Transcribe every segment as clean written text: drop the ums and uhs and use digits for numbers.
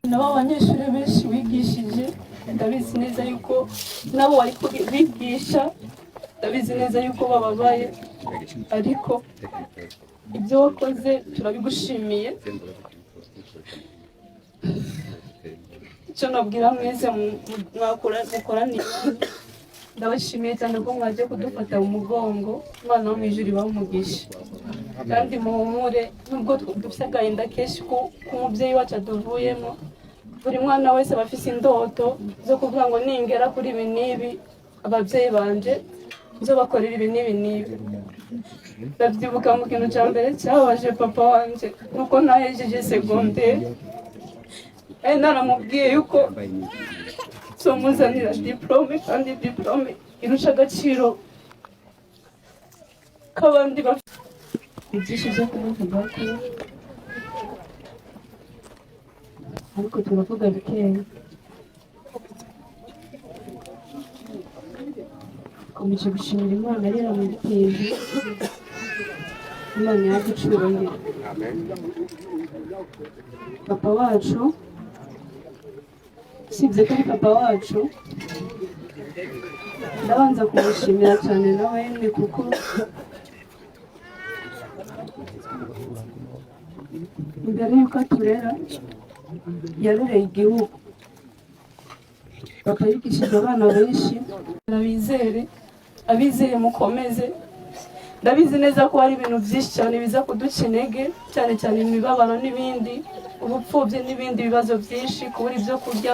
nabo abanyeshuri benshi wigishije ndabizi neza yuko nabo wari kubigisha ndabizi neza yuko bababaye ariko ibyo wakoze turabigushimiye. icyo nabwira mwese mukoraniye ndabashimiye cyane ko mwaje kudufata mu mugongo. Imana wo mu ijuru ibahe umugisha kandi muhumure nubwo dufite agahinda kenshi ko umubyeyi wacu aduvuyemo. buri mwana wese aba afite indoto zo kuvuga ngo ningera kuri ibi n'ibi ababyeyi banje zo bakorera ibi n'ibi n'ibi. ndabyibuka mu kintu cya mbere cyabaje papa wanje nuko nahejeje segonderi naramubwiye yuko muzanira diplome kandi diplome irusha agaciro k'abandi bafite byinshi byo kumuvuga ko ariko turavuga bikeya. Komeje gushimira Imana yari yaramubiteje, Imana yaducuranye. Papa wacu sibye ko ari papa wacu ndabanza kumushimira cyane nawe ni kuko mbere yuko aturera yarereye igihugu bakayigishije abana benshi. Abizere mukomeze, ndabizi neza ko hari ibintu byinshi cyane biza kuduca intege, cyane cyane imibabaro n'ibindi, ubupfubyi n'ibindi bibazo byinshi, kubura ibyo kurya.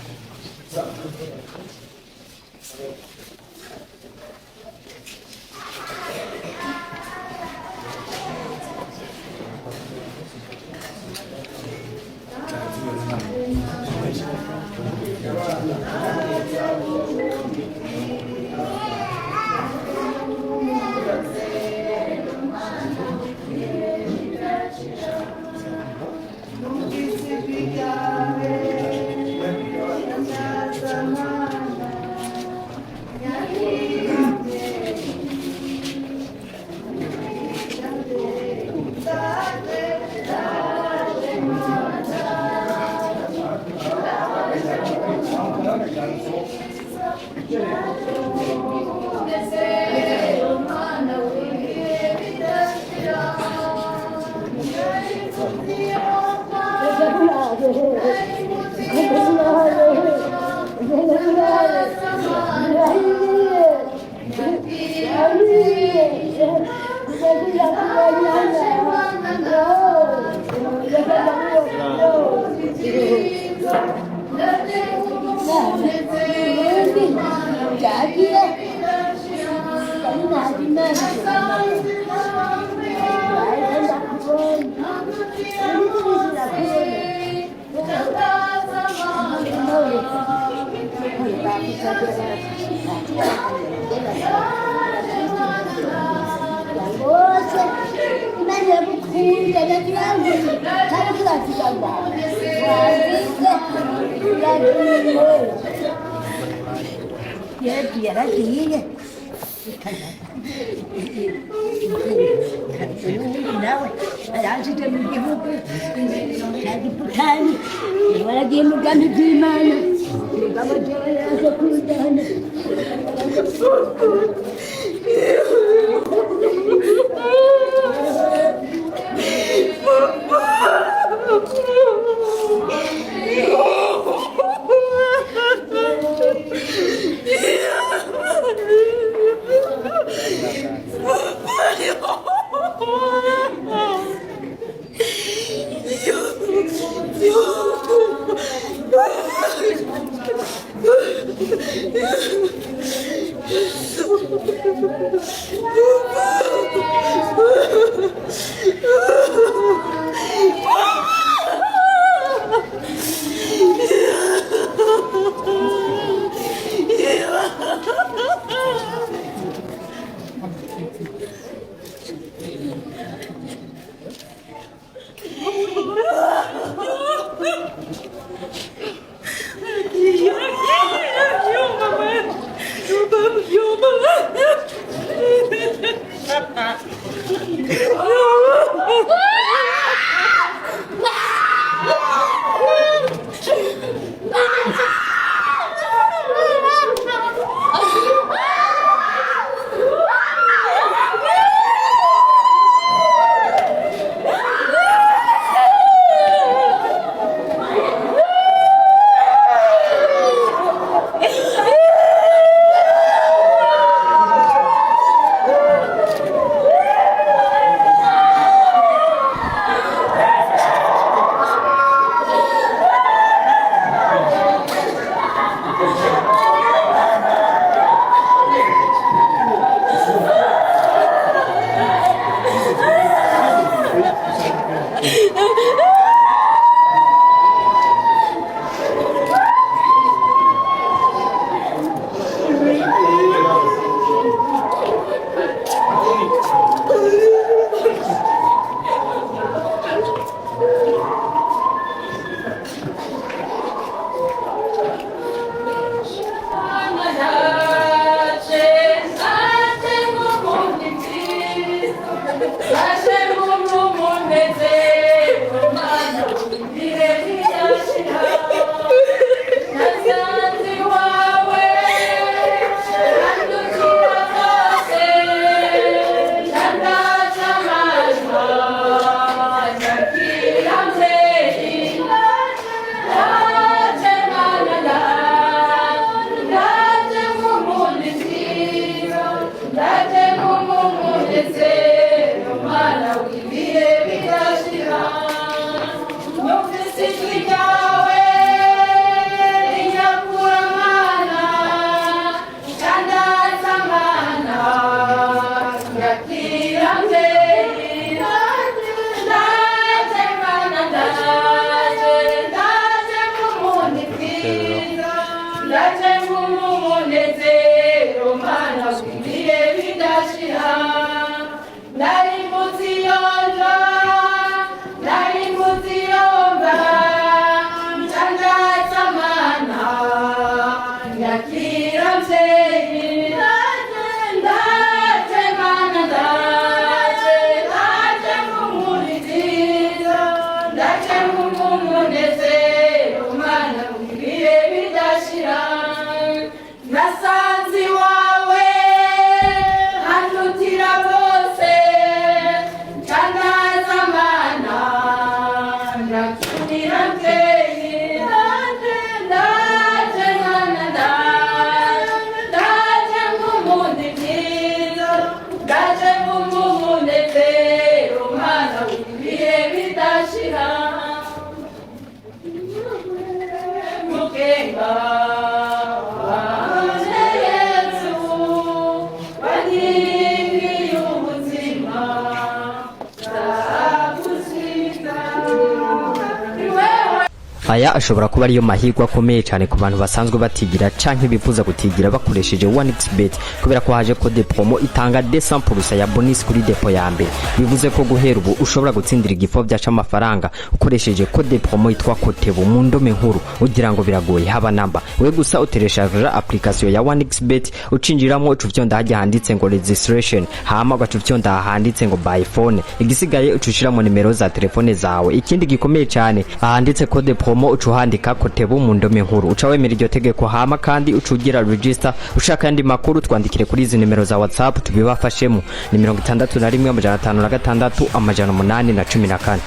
Aya ashobora kuba ariyo mahirwe akomeye cyane ku bantu basanzwe batigira canke bifuza gutigira bakoresheje 1xbet kubera ko haje code promo itanga 200% ya bonus kuri depo ya mbere. Bivuze ko guhera ubu ushobora gutsindira igifovya c'amafaranga ukoresheje code promo yitwa Kotebu mu ndome nkuru ugira ngo biragoye haba namba. We gusa utereshaje application ya 1xbet ucinjiramo ucuvyonda hajya handitse ngo registration hama ugacuvyonda handitse ngo by phone. Igisigaye ucushiramo nimero za telefone zawe. Ikindi gikomeye cyane ahanditse code promo ucuhandika Kotebu mu ndome nkuru uca wemera iryo tegeko hama kandi ucugira register. Ushaka andi makuru twandikire kuri izi nimero za WhatsApp tubibafashemo ni 61556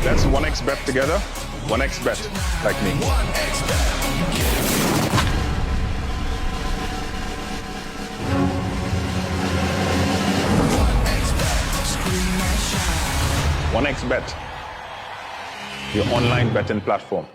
Let's 1xbet together. 1xbet like me. 1xbet, your online betting platform.